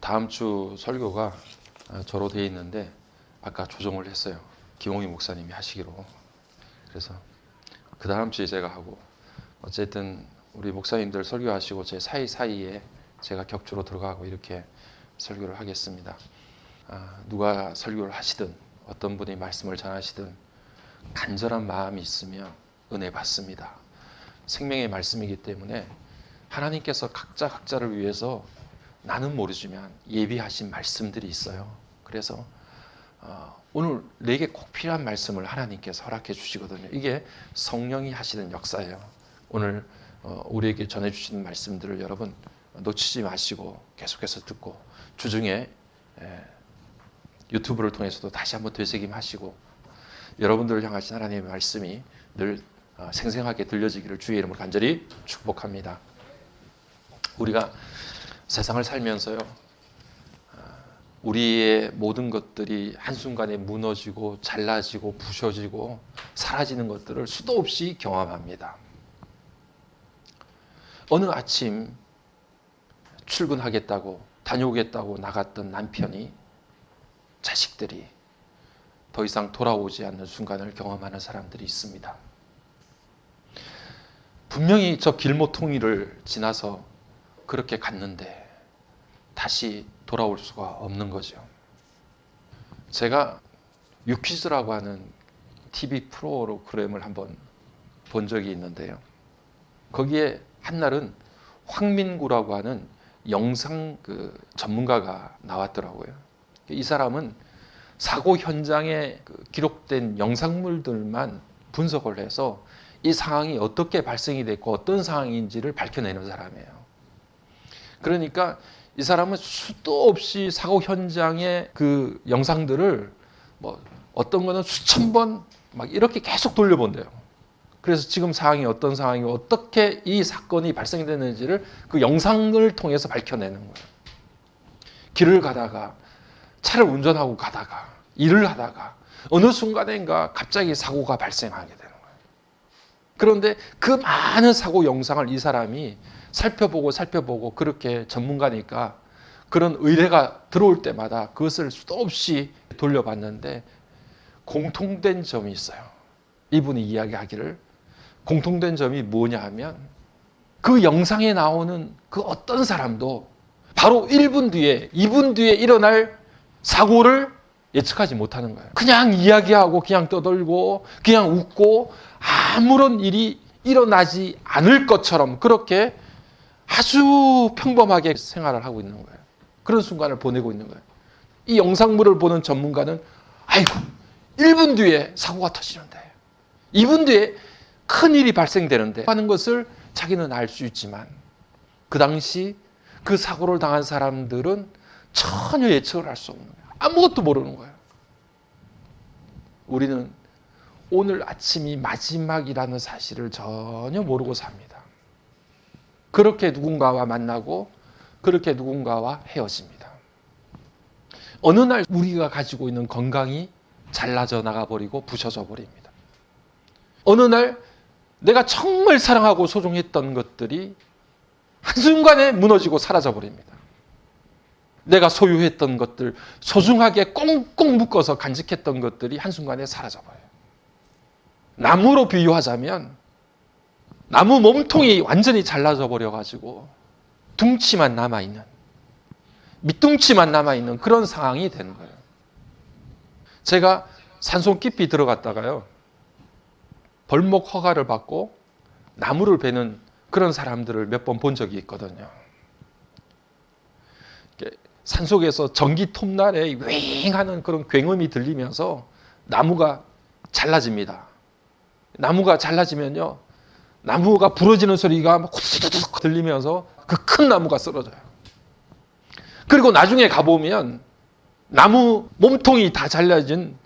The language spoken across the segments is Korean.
다음 주 설교가 저로 되어 있는데 아까 조정을 했어요. 김홍희 목사님이 하시기로. 그래서 그 다음 주에 제가 하고, 어쨌든 우리 목사님들 설교하시고 제 사이사이에 제가 격주로 들어가고 이렇게 설교를 하겠습니다. 누가 설교를 하시든 어떤 분이 말씀을 전하시든 간절한 마음이 있으면 은혜 받습니다. 생명의 말씀이기 때문에 하나님께서 각자를 위해서 나는 모르지만 예비하신 말씀들이 있어요. 그래서 오늘 내게 꼭 필요한 말씀을 하나님께서 허락해 주시거든요. 이게 성령이 하시는 역사예요. 오늘 우리에게 전해주시는 말씀들을 여러분 놓치지 마시고 계속해서 듣고, 주중에 유튜브를 통해서도 다시 한번 되새김하시고, 여러분들을 향하신 하나님의 말씀이 늘 생생하게 들려지기를 주의 이름으로 간절히 축복합니다. 우리가 세상을 살면서요, 우리의 모든 것들이 한순간에 무너지고 잘라지고 부셔지고 사라지는 것들을 수도 없이 경험합니다. 어느 아침 출근하겠다고 다녀오겠다고 나갔던 남편이, 자식들이 더 이상 돌아오지 않는 순간을 경험하는 사람들이 있습니다. 분명히 저 길모퉁이를 지나서 그렇게 갔는데 다시 돌아올 수가 없는 거죠. 제가 유퀴즈라고 하는 TV 프로그램을 한번 본 적이 있는데요. 거기에 한날은 황민구라고 하는 영상 전문가가 나왔더라고요. 이 사람은 사고 현장에 기록된 영상물들만 분석을 해서 이 상황이 어떻게 발생이 됐고 어떤 상황인지를 밝혀내는 사람이에요. 그러니까 이 사람은 수도 없이 사고 현장의 그 영상들을 어떤 거는 수천 번 막 이렇게 계속 돌려본대요. 그래서 지금 상황이 어떤 상황이고 어떻게 이 사건이 발생됐는지를 그 영상을 통해서 밝혀내는 거예요. 길을 가다가, 차를 운전하고 가다가, 일을 하다가 어느 순간인가 갑자기 사고가 발생하게 되는 거예요. 그런데 그 많은 사고 영상을 이 사람이 살펴보고 그렇게 전문가니까 그런 의뢰가 들어올 때마다 그것을 수도 없이 돌려봤는데 공통된 점이 있어요. 이분이 이야기하기를, 공통된 점이 뭐냐 하면 그 영상에 나오는 그 어떤 사람도 바로 1분 뒤에 2분 뒤에 일어날 사고를 예측하지 못하는 거예요. 그냥 이야기하고 그냥 떠들고 그냥 웃고 아무런 일이 일어나지 않을 것처럼 그렇게 아주 평범하게 생활을 하고 있는 거예요. 그런 순간을 보내고 있는 거예요. 이 영상물을 보는 전문가는 아이고 1분 뒤에 사고가 터지는데 2분 뒤에 큰일이 발생되는데 하는 것을 자기는 알 수 있지만 그 당시 그 사고를 당한 사람들은 전혀 예측을 할 수 없는 거예요. 아무것도 모르는 거예요. 우리는 오늘 아침이 마지막이라는 사실을 전혀 모르고 삽니다. 그렇게 누군가와 만나고 그렇게 누군가와 헤어집니다. 어느 날 우리가 가지고 있는 건강이 잘라져 나가버리고 부셔져 버립니다. 어느 날 내가 정말 사랑하고 소중했던 것들이 한순간에 무너지고 사라져 버립니다. 내가 소유했던 것들, 소중하게 꽁꽁 묶어서 간직했던 것들이 한순간에 사라져 버려요. 나무로 비유하자면 나무 몸통이 완전히 잘라져 버려가지고 둥치만 남아있는, 밑둥치만 남아있는 그런 상황이 되는 거예요. 제가 산속 깊이 들어갔다가요, 벌목 허가를 받고 나무를 베는 그런 사람들을 몇 번 본 적이 있거든요. 산속에서 전기 톱날에 윙 하는 그런 굉음이 들리면서 나무가 잘라집니다. 나무가 잘라지면요, 나무가 부러지는 소리가 막 후두둑 들리면서 그 큰 나무가 쓰러져요. 그리고 나중에 가보면 나무 몸통이 다 잘라진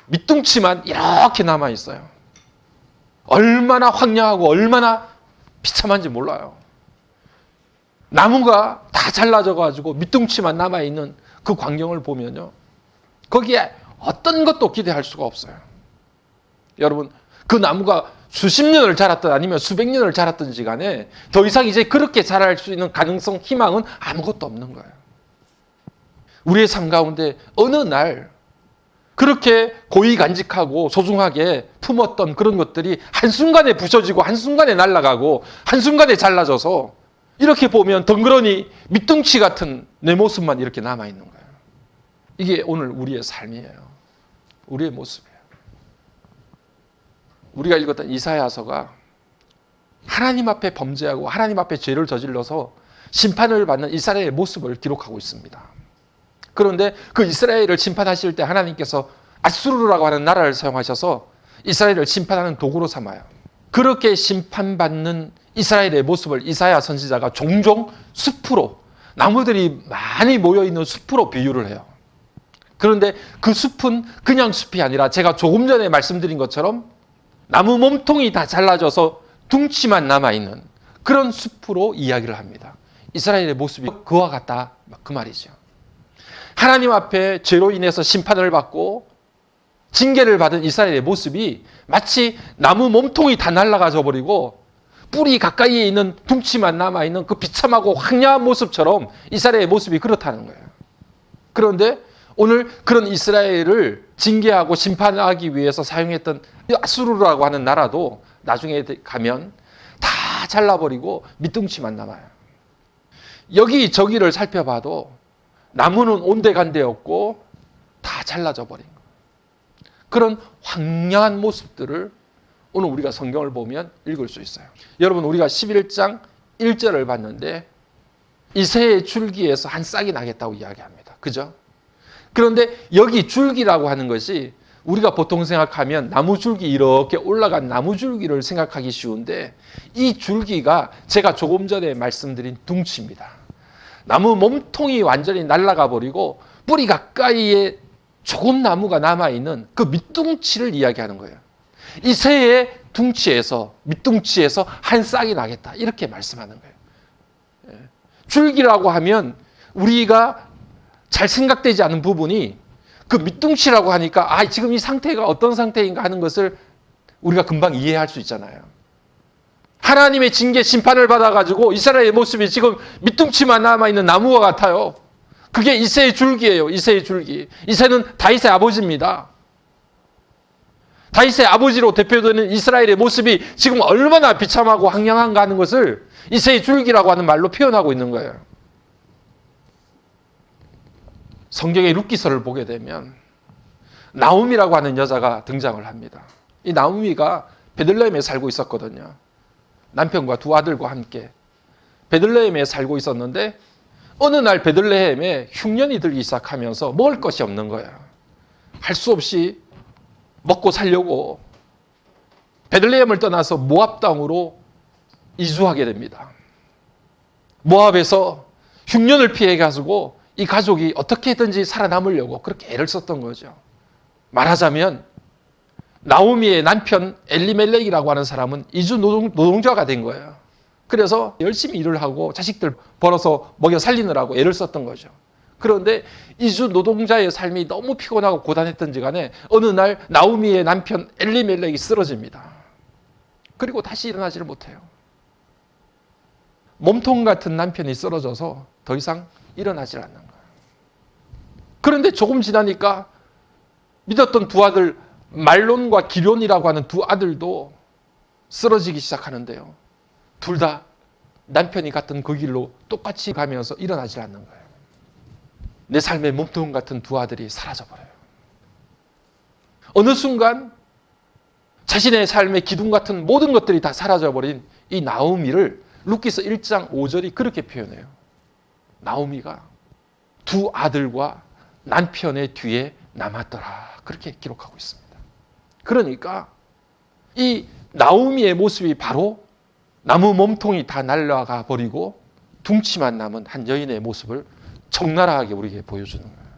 밑둥치만 이렇게 남아있어요. 얼마나 황량하고 얼마나 비참한지 몰라요. 나무가 다 잘라져가지고 밑둥치만 남아있는 그 광경을 보면요, 거기에 어떤 것도 기대할 수가 없어요. 여러분, 그 나무가 수십 년을 자랐든 아니면 수백 년을 자랐든지 간에 더 이상 이제 그렇게 자랄 수 있는 가능성, 희망은 아무것도 없는 거예요. 우리의 삶 가운데 어느 날 그렇게 고이 간직하고 소중하게 품었던 그런 것들이 한순간에 부서지고 한순간에 날아가고 한순간에 잘라져서 이렇게 보면 덩그러니 밑둥치 같은 내 모습만 이렇게 남아있는 거예요. 이게 오늘 우리의 삶이에요. 우리의 모습이에요. 우리가 읽었던 이사야서가 하나님 앞에 범죄하고 하나님 앞에 죄를 저질러서 심판을 받는 이스라엘의 모습을 기록하고 있습니다. 그런데 그 이스라엘을 심판하실 때 하나님께서 아수르라고 하는 나라를 사용하셔서 이스라엘을 심판하는 도구로 삼아요. 그렇게 심판받는 이스라엘의 모습을 이사야 선지자가 종종 숲으로, 나무들이 많이 모여있는 숲으로 비유를 해요. 그런데 그 숲은 그냥 숲이 아니라 제가 조금 전에 말씀드린 것처럼 나무 몸통이 다 잘라져서 둥치만 남아있는 그런 숲으로 이야기를 합니다. 이스라엘의 모습이 그와 같다, 그 말이죠. 하나님 앞에 죄로 인해서 심판을 받고 징계를 받은 이스라엘의 모습이 마치 나무 몸통이 다 날아가져 버리고 뿌리 가까이에 있는 둥치만 남아있는 그 비참하고 황량한 모습처럼 이스라엘의 모습이 그렇다는 거예요. 그런데 오늘 그런 이스라엘을 징계하고 심판하기 위해서 사용했던 아수르라고 하는 나라도 나중에 가면 다 잘라버리고 밑둥치만 남아요. 여기저기를 살펴봐도 나무는 온데간데 없고 다 잘라져 버린 거예요. 그런 황량한 모습들을 오늘 우리가 성경을 보면 읽을 수 있어요. 여러분, 우리가 11장 1절을 봤는데 이새의 줄기에서 한 싹이 나겠다고 이야기합니다. 그죠? 그런데 여기 줄기라고 하는 것이 우리가 보통 생각하면 나무 줄기, 이렇게 올라간 나무 줄기를 생각하기 쉬운데 이 줄기가 제가 조금 전에 말씀드린 둥치입니다. 나무 몸통이 완전히 날아가 버리고 뿌리 가까이에 조금 나무가 남아있는 그 밑둥치를 이야기하는 거예요. 이 새의 둥치에서, 밑둥치에서 한 싹이 나겠다, 이렇게 말씀하는 거예요. 줄기라고 하면 우리가 잘 생각되지 않은 부분이 그 밑둥치라고 하니까 지금 이 상태가 어떤 상태인가 하는 것을 우리가 금방 이해할 수 있잖아요. 하나님의 징계 심판을 받아가지고 이스라엘의 모습이 지금 밑둥치만 남아있는 나무와 같아요. 그게 이새의 줄기예요. 이새의 줄기. 이새는 다윗의 아버지입니다. 다윗의 아버지로 대표되는 이스라엘의 모습이 지금 얼마나 비참하고 황량한가 하는 것을 이새의 줄기라고 하는 말로 표현하고 있는 거예요. 성경의 룻기서를 보게 되면 나오미라고 하는 여자가 등장을 합니다. 이 나오미가 베들레헴에 살고 있었거든요. 남편과 두 아들과 함께 베들레헴에 살고 있었는데 어느 날 베들레헴에 흉년이 들기 시작하면서 먹을 것이 없는 거예요. 할 수 없이 먹고 살려고 베들레헴을 떠나서 모압 땅으로 이주하게 됩니다. 모압에서 흉년을 피해 가지고 이 가족이 어떻게든지 살아남으려고 그렇게 애를 썼던 거죠. 말하자면 나오미의 남편 엘리멜렉이라고 하는 사람은 이주 노동자가 된 거예요. 그래서 열심히 일을 하고 자식들 벌어서 먹여 살리느라고 애를 썼던 거죠. 그런데 이주 노동자의 삶이 너무 피곤하고 고단했던지 간에 어느 날 나오미의 남편 엘리멜렉이 쓰러집니다. 그리고 다시 일어나지를 못해요. 몸통 같은 남편이 쓰러져서 더 이상 일어나질 않는 거예요. 그런데 조금 지나니까 믿었던 두 아들 말론과 기럐이라고 하는 두 아들도 쓰러지기 시작하는데요. 둘 다 남편이 갔던 그 길로 똑같이 가면서 일어나질 않는 거예요. 내 삶의 몸통 같은 두 아들이 사라져버려요. 어느 순간 자신의 삶의 기둥 같은 모든 것들이 다 사라져버린 이 나오미를 룻기서 1장 5절이 그렇게 표현해요. 나오미가 두 아들과 남편의 뒤에 남았더라, 그렇게 기록하고 있습니다. 그러니까 이 나오미의 모습이 바로 나무 몸통이 다 날아가 버리고 둥치만 남은 한 여인의 모습을 적나라하게 우리에게 보여주는 거예요.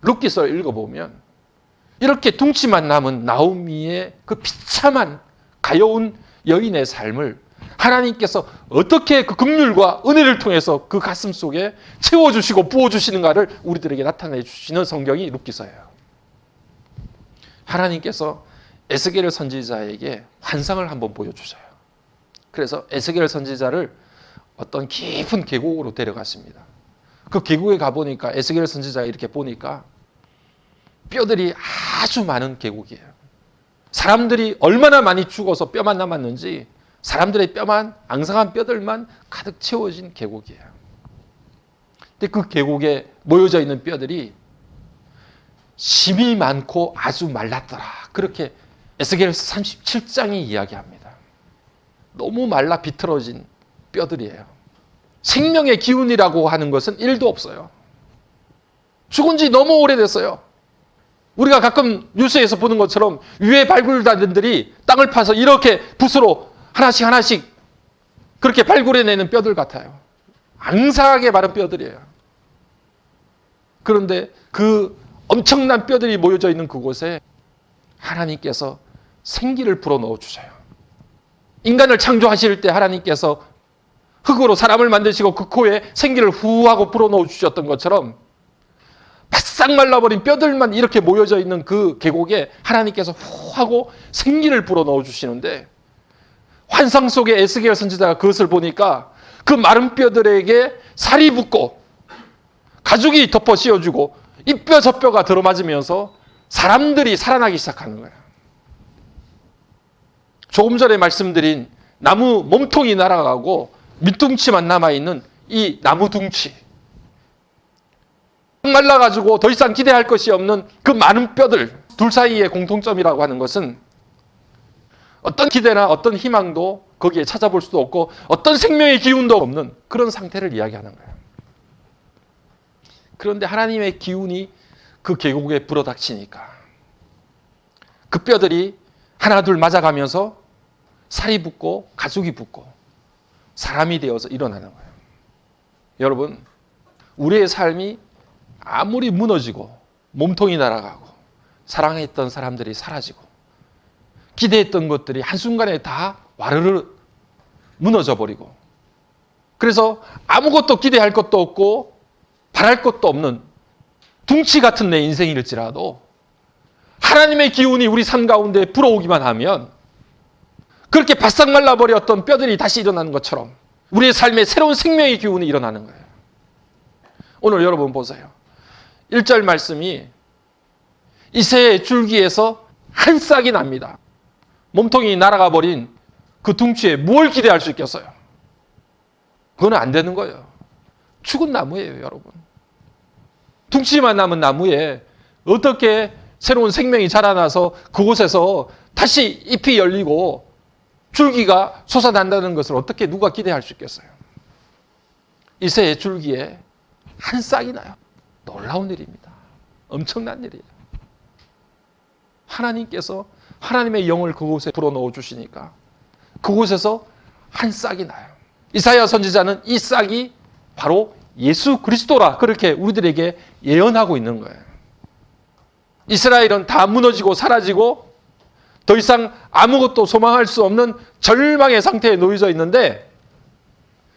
룻기서를 읽어보면 이렇게 둥치만 남은 나오미의 그 비참한 가여운 여인의 삶을 하나님께서 어떻게 그 긍휼과 은혜를 통해서 그 가슴 속에 채워주시고 부어주시는가를 우리들에게 나타내 주시는 성경이 룻기서예요. 하나님께서 에스겔 선지자에게 환상을 한번 보여주셔요. 그래서 에스겔 선지자를 어떤 깊은 계곡으로 데려갔습니다. 그 계곡에 가보니까 에스겔 선지자가 이렇게 보니까 뼈들이 아주 많은 계곡이에요. 사람들이 얼마나 많이 죽어서 뼈만 남았는지 사람들의 뼈만, 앙상한 뼈들만 가득 채워진 계곡이에요. 근데 그 계곡에 모여져 있는 뼈들이 심이 많고 아주 말랐더라. 그렇게 에스겔서 37장이 이야기합니다. 너무 말라 비틀어진 뼈들이에요. 생명의 기운이라고 하는 것은 1도 없어요. 죽은 지 너무 오래됐어요. 우리가 가끔 뉴스에서 보는 것처럼 유해 발굴단들이 땅을 파서 이렇게 붓으로 하나씩 그렇게 발굴해내는 뼈들 같아요. 앙상하게 마른 뼈들이에요. 그런데 그 엄청난 뼈들이 모여져 있는 그곳에 하나님께서 생기를 불어넣어 주셔요. 인간을 창조하실 때 하나님께서 흙으로 사람을 만드시고 그 코에 생기를 후하고 불어넣어 주셨던 것처럼 바싹 말라버린 뼈들만 이렇게 모여져 있는 그 계곡에 하나님께서 후하고 생기를 불어넣어 주시는데, 환상 속의 에스겔 선지자가 그것을 보니까 그 마른 뼈들에게 살이 붙고 가죽이 덮어 씌워주고 이 뼈 저 뼈가 들어맞으면서 사람들이 살아나기 시작하는 거예요. 조금 전에 말씀드린 나무 몸통이 날아가고 밑둥치만 남아있는 이 나무 둥치, 말라가지고 더 이상 기대할 것이 없는 그 많은 뼈들 둘 사이의 공통점이라고 하는 것은 어떤 기대나 어떤 희망도 거기에 찾아볼 수도 없고 어떤 생명의 기운도 없는 그런 상태를 이야기하는 거예요. 그런데 하나님의 기운이 그 계곡에 불어닥치니까 그 뼈들이 하나둘 맞아가면서 살이 붙고 가죽이 붙고 사람이 되어서 일어나는 거예요. 여러분, 우리의 삶이 아무리 무너지고 몸통이 날아가고 사랑했던 사람들이 사라지고 기대했던 것들이 한순간에 다 와르르 무너져 버리고, 그래서 아무것도 기대할 것도 없고 바랄 것도 없는 둥치 같은 내 인생일지라도 하나님의 기운이 우리 삶 가운데 불어오기만 하면 그렇게 바싹 말라버렸던 뼈들이 다시 일어나는 것처럼 우리의 삶에 새로운 생명의 기운이 일어나는 거예요. 오늘 여러분 보세요. 1절 말씀이 이새의 줄기에서 한 싹이 납니다. 몸통이 날아가 버린 그 둥치에 뭘 기대할 수 있겠어요? 그건 안 되는 거예요. 죽은 나무예요, 여러분. 둥치만 남은 나무에 어떻게 새로운 생명이 자라나서 그곳에서 다시 잎이 열리고 줄기가 솟아난다는 것을 어떻게 누가 기대할 수 있겠어요? 이새의 줄기에 한 싹이 나요. 놀라운 일입니다. 엄청난 일이에요. 하나님께서 하나님의 영을 그곳에 불어넣어 주시니까 그곳에서 한 싹이 나요. 이사야 선지자는 이 싹이 바로 예수 그리스도라 그렇게 우리들에게 예언하고 있는 거예요. 이스라엘은 다 무너지고 사라지고 더 이상 아무것도 소망할 수 없는 절망의 상태에 놓여져 있는데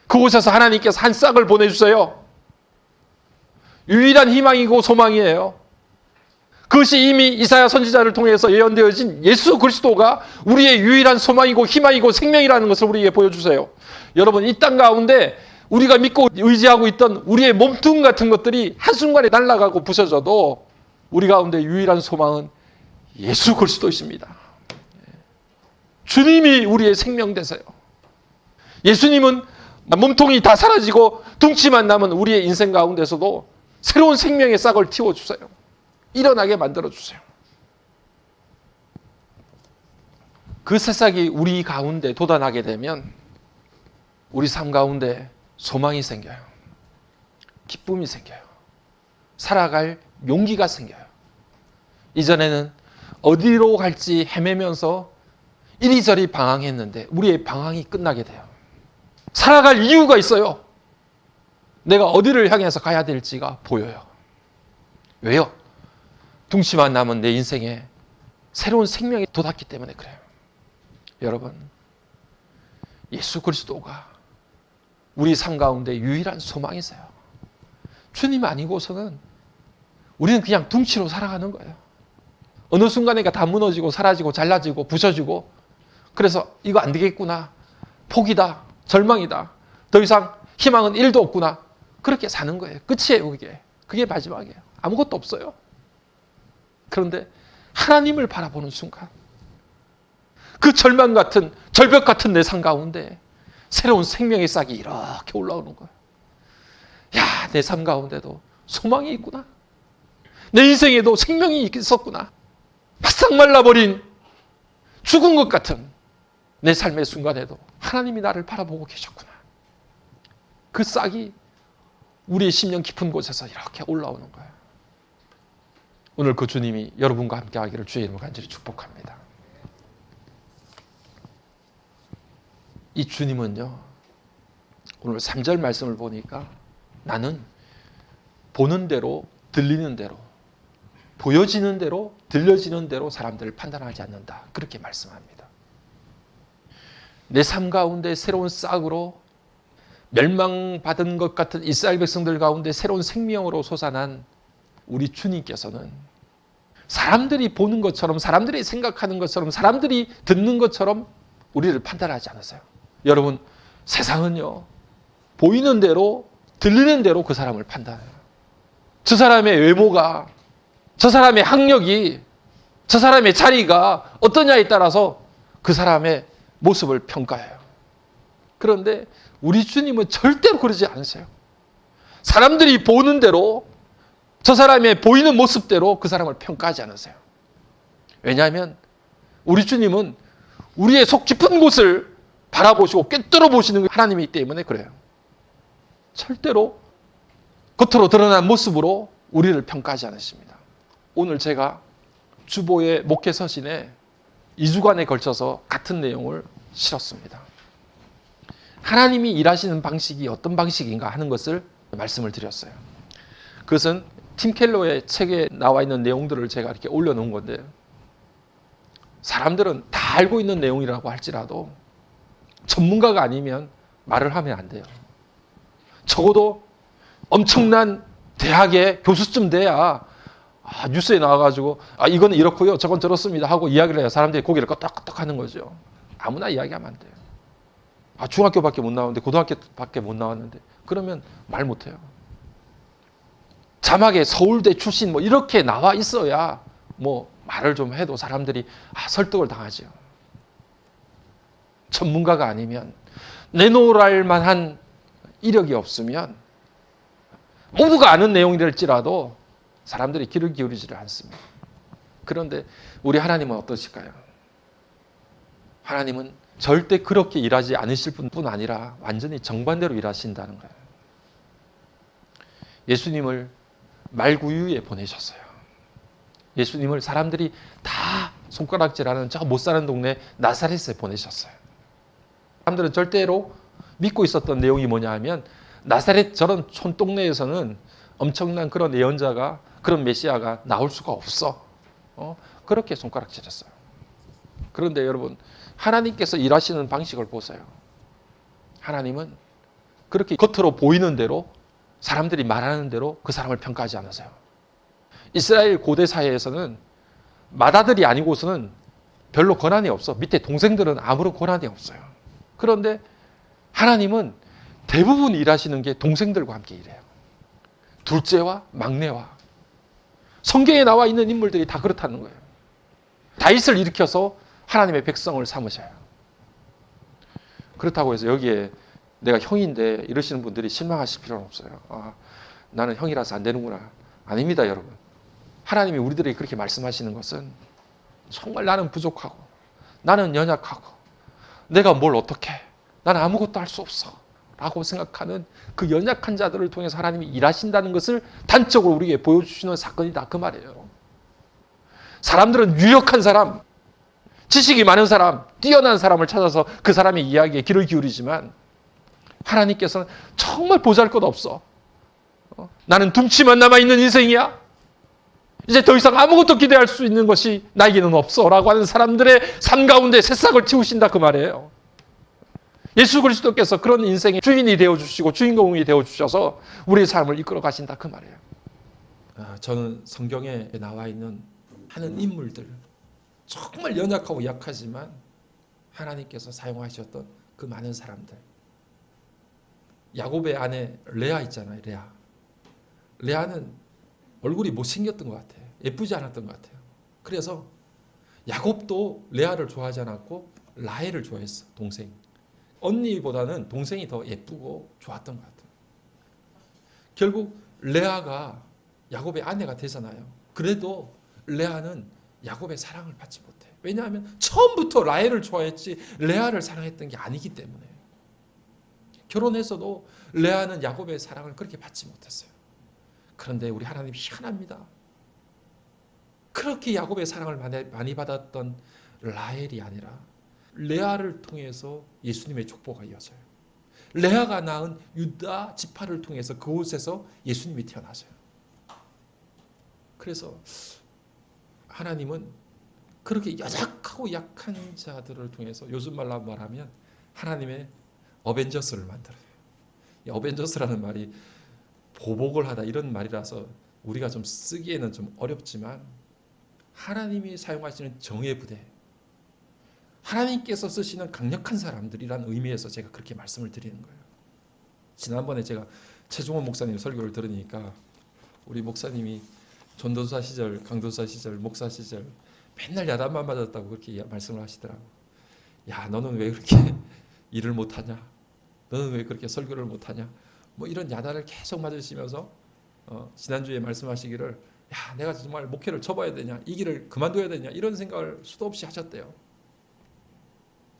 그곳에서 하나님께서 한 싹을 보내주세요. 유일한 희망이고 소망이에요. 그것이 이미 이사야 선지자를 통해서 예언되어진 예수 그리스도가 우리의 유일한 소망이고 희망이고 생명이라는 것을 우리에게 보여주세요. 여러분, 이 땅 가운데 우리가 믿고 의지하고 있던 우리의 몸뚱 같은 것들이 한순간에 날아가고 부서져도 우리 가운데 유일한 소망은 예수 그리스도이십니다. 주님이 우리의 생명 되세요. 예수님은 몸통이 다 사라지고 둥치만 남은 우리의 인생 가운데서도 새로운 생명의 싹을 틔워주세요. 일어나게 만들어주세요. 그 새싹이 우리 가운데 돋아나게 되면 우리 삶 가운데 소망이 생겨요. 기쁨이 생겨요. 살아갈 용기가 생겨요. 이전에는 어디로 갈지 헤매면서 이리저리 방황했는데 우리의 방황이 끝나게 돼요. 살아갈 이유가 있어요. 내가 어디를 향해서 가야 될지가 보여요. 왜요? 둥치만 남은 내 인생에 새로운 생명이 돋았기 때문에 그래요. 여러분, 예수 그리스도가 우리 삶 가운데 유일한 소망이세요. 주님 아니고서는 우리는 그냥 둥치로 살아가는 거예요. 어느 순간에가 다 무너지고 사라지고 잘라지고 부서지고, 그래서 이거 안 되겠구나, 포기다, 절망이다, 더 이상 희망은 1도 없구나, 그렇게 사는 거예요. 끝이에요, 그게. 그게 마지막이에요. 아무것도 없어요. 그런데 하나님을 바라보는 순간 그 절망 같은, 절벽 같은 내 삶 가운데 새로운 생명의 싹이 이렇게 올라오는 거예요. 야, 내 삶 가운데도 소망이 있구나. 내 인생에도 생명이 있었구나. 바싹 말라버린 죽은 것 같은 내 삶의 순간에도 하나님이 나를 바라보고 계셨구나. 그 싹이 우리의 심령 깊은 곳에서 이렇게 올라오는 거예요. 오늘 그 주님이 여러분과 함께 하기를 주의 이름으로 간절히 축복합니다. 이 주님은요, 오늘 3절 말씀을 보니까 나는 보는 대로, 들리는 대로, 보여지는 대로, 들려지는 대로 사람들을 판단하지 않는다. 그렇게 말씀합니다. 내 삶 가운데 새로운 싹으로 멸망받은 것 같은 이스라엘 백성들 가운데 새로운 생명으로 솟아난 우리 주님께서는 사람들이 보는 것처럼, 사람들이 생각하는 것처럼, 사람들이 듣는 것처럼 우리를 판단하지 않으세요. 여러분, 세상은요, 보이는 대로, 들리는 대로 그 사람을 판단해요. 저 사람의 외모가, 저 사람의 학력이, 저 사람의 자리가 어떠냐에 따라서 그 사람의 모습을 평가해요. 그런데 우리 주님은 절대로 그러지 않으세요. 사람들이 보는 대로, 저 사람의 보이는 모습대로 그 사람을 평가하지 않으세요. 왜냐하면 우리 주님은 우리의 속 깊은 곳을 바라보시고 꿰뚫어 보시는 하나님이기 때문에 그래요. 절대로 겉으로 드러난 모습으로 우리를 평가하지 않으십니다. 오늘 제가 주보의 목회 서신에 2주간에 걸쳐서 같은 내용을 실었습니다. 하나님이 일하시는 방식이 어떤 방식인가 하는 것을 말씀을 드렸어요. 그것은 팀 켈러의 책에 나와 있는 내용들을 제가 이렇게 올려놓은 건데, 사람들은 다 알고 있는 내용이라고 할지라도 전문가가 아니면 말을 하면 안 돼요. 적어도 엄청난 대학의 교수쯤 돼야 뉴스에 나와가지고 이거는 이렇고요, 저건 저렇습니다 하고 이야기를 해야 사람들이 고개를 끄덕끄덕 하는 거죠. 아무나 이야기하면 안 돼요. 중학교밖에 못 나왔는데, 고등학교밖에 못 나왔는데, 그러면 말 못해요. 자막에 서울대 출신 뭐 이렇게 나와 있어야 뭐 말을 좀 해도 사람들이 설득을 당하죠. 전문가가 아니면, 내놓을 만한 이력이 없으면, 모두가 아는 내용이랄지라도 사람들이 귀를 기울이지를 않습니다. 그런데 우리 하나님은 어떠실까요? 하나님은 절대 그렇게 일하지 않으실 뿐 아니라 완전히 정반대로 일하신다는 거예요. 예수님을 말구유에 보내셨어요. 예수님을 사람들이 다 손가락질하는 저 못 사는 동네 나사렛에 보내셨어요. 사람들은 절대로 믿고 있었던 내용이 뭐냐 하면, 나사렛 저런 촌동네에서는 엄청난 그런 예언자가, 그런 메시아가 나올 수가 없어. 그렇게 손가락질했어요. 그런데 여러분, 하나님께서 일하시는 방식을 보세요. 하나님은 그렇게 겉으로 보이는 대로, 사람들이 말하는 대로 그 사람을 평가하지 않으세요. 이스라엘 고대 사회에서는 맏아들이 아니고서는 별로 권한이 없어. 밑에 동생들은 아무런 권한이 없어요. 그런데 하나님은 대부분 일하시는 게 동생들과 함께 일해요. 둘째와 막내와. 성경에 나와 있는 인물들이 다 그렇다는 거예요. 다윗을 일으켜서 하나님의 백성을 삼으셔요. 그렇다고 해서 여기에 내가 형인데 이러시는 분들이 실망하실 필요는 없어요. 나는 형이라서 안 되는구나. 아닙니다, 여러분. 하나님이 우리들에게 그렇게 말씀하시는 것은 정말 나는 부족하고, 나는 연약하고, 내가 뭘 어떻게 해. 나는 아무것도 할 수 없어 라고 생각하는 그 연약한 자들을 통해서 하나님이 일하신다는 것을 단적으로 우리에게 보여주시는 사건이다, 그 말이에요. 사람들은 유력한 사람, 지식이 많은 사람, 뛰어난 사람을 찾아서 그 사람의 이야기에 귀를 기울이지만, 하나님께서는 정말 보잘것없어. 나는 둠치만 남아있는 인생이야. 이제 더 이상 아무것도 기대할 수 있는 것이 나에게는 없어 라고 하는 사람들의 삶 가운데 새싹을 틔우신다, 그 말이에요. 예수 그리스도께서 그런 인생의 주인이 되어주시고 주인공이 되어주셔서 우리의 삶을 이끌어 가신다, 그 말이에요. 저는 성경에 나와 있는 하는 인물들, 정말 연약하고 약하지만 하나님께서 사용하셨던 그 많은 사람들, 야곱의 아내 레아 있잖아요. 레아는 얼굴이 못생겼던 것 같아요. 예쁘지 않았던 것 같아요. 그래서 야곱도 레아를 좋아하지 않았고 라헬을 좋아했어. 동생. 언니보다는 동생이 더 예쁘고 좋았던 것 같아요. 결국 레아가 야곱의 아내가 되잖아요. 그래도 레아는 야곱의 사랑을 받지 못해. 왜냐하면 처음부터 라헬을 좋아했지 레아를 사랑했던 게 아니기 때문에. 결혼해서도 레아는 야곱의 사랑을 그렇게 받지 못했어요. 그런데 우리 하나님이 희한합니다. 그렇게 야곱의 사랑을 많이 받았던 라헬이 아니라 레아를 통해서 예수님의 족보가 이어져요. 레아가 낳은 유다 지파를 통해서 그곳에서 예수님이 태어나셔요. 그래서 하나님은 그렇게 여작하고 약한 자들을 통해서 요즘 말로 말하면 하나님의 어벤져스를 만들어요. 이 어벤져스라는 말이 보복을 하다 이런 말이라서 우리가 좀 쓰기에는 좀 어렵지만 하나님이 사용하시는 정예 부대, 하나님께서 쓰시는 강력한 사람들이란 의미에서 제가 그렇게 말씀을 드리는 거예요. 지난번에 제가 최종원 목사님 설교를 들으니까 우리 목사님이 전도사 시절, 강도사 시절, 목사 시절 맨날 야단만 맞았다고 그렇게 말씀을 하시더라고. 야, 너는 왜 그렇게 일을 못하냐? 너는 왜 그렇게 설교를 못하냐? 뭐 이런 야단을 계속 맞으시면서 지난주에 말씀하시기를 야, 내가 정말 목회를 접어야 되냐? 이 길을 그만둬야 되냐? 이런 생각을 수도 없이 하셨대요.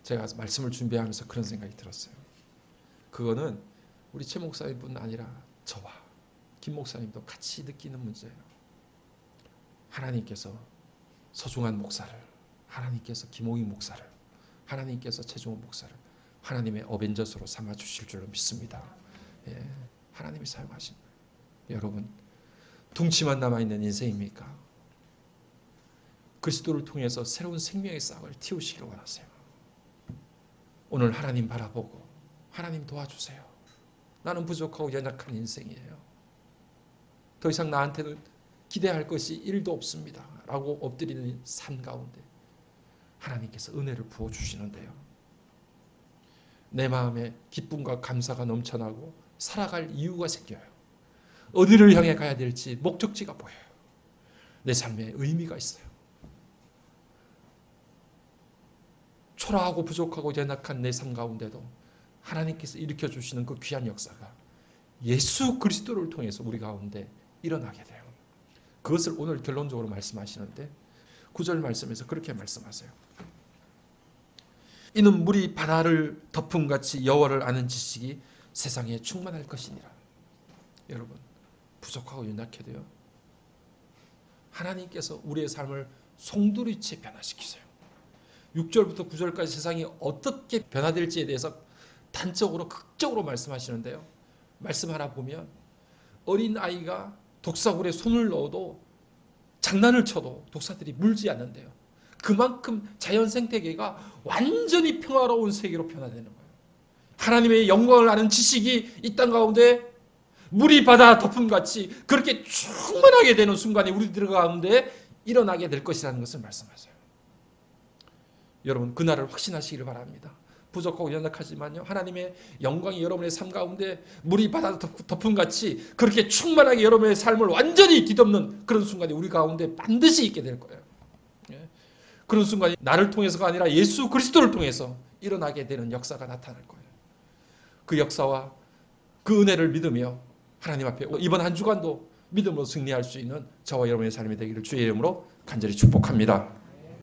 제가 말씀을 준비하면서 그런 생각이 들었어요. 그거는 우리 최 목사님뿐 아니라 저와 김 목사님도 같이 느끼는 문제예요. 하나님께서 서중한 목사를, 하나님께서 김홍익 목사를, 하나님께서 최종원 목사를 하나님의 어벤져스로 삼아 주실 줄로 믿습니다. 예, 하나님이 사용하신 거예요. 여러분, 둥치만 남아있는 인생입니까? 그리스도를 통해서 새로운 생명의 싹을 틔우시기를 원하세요. 오늘 하나님 바라보고 하나님 도와주세요. 나는 부족하고 연약한 인생이에요. 더 이상 나한테는 기대할 것이 1도 없습니다. 라고 엎드리는 삶 가운데 하나님께서 은혜를 부어주시는데요. 내 마음에 기쁨과 감사가 넘쳐나고 살아갈 이유가 생겨요. 어디를 향해 가야 될지 목적지가 보여요. 내 삶에 의미가 있어요. 초라하고 부족하고 연약한 내 삶 가운데도 하나님께서 일으켜 주시는 그 귀한 역사가 예수 그리스도를 통해서 우리 가운데 일어나게 돼요. 그것을 오늘 결론적으로 말씀하시는데 9절 말씀에서 그렇게 말씀하세요. 이는 물이 바다를 덮음같이 여호와를 아는 지식이 세상에 충만할 것이니라. 여러분, 부족하고 연약해도요, 하나님께서 우리의 삶을 송두리째 변화시키세요. 6절부터 9절까지 세상이 어떻게 변화될지에 대해서 단적으로 극적으로 말씀하시는데요. 말씀 하나 보면 어린 아이가 독사굴에 손을 넣어도 장난을 쳐도 독사들이 물지 않는데요. 그만큼 자연 생태계가 완전히 평화로운 세계로 변화되는 거예요. 하나님의 영광을 아는 지식이 이 땅 가운데 물이 바다 덮음같이 그렇게 충만하게 되는 순간이 우리들 가운데 일어나게 될 것이라는 것을 말씀하세요. 여러분, 그날을 확신하시기를 바랍니다. 부족하고 연약하지만요, 하나님의 영광이 여러분의 삶 가운데 물이 바다 덮음같이 그렇게 충만하게 여러분의 삶을 완전히 뒤덮는 그런 순간이 우리 가운데 반드시 있게 될 거예요. 그런 순간이 나를 통해서가 아니라 예수 그리스도를 통해서 일어나게 되는 역사가 나타날 거예요. 그 역사와 그 은혜를 믿으며 하나님 앞에 이번 한 주간도 믿음으로 승리할 수 있는 저와 여러분의 삶이 되기를 주의 이름으로 간절히 축복합니다.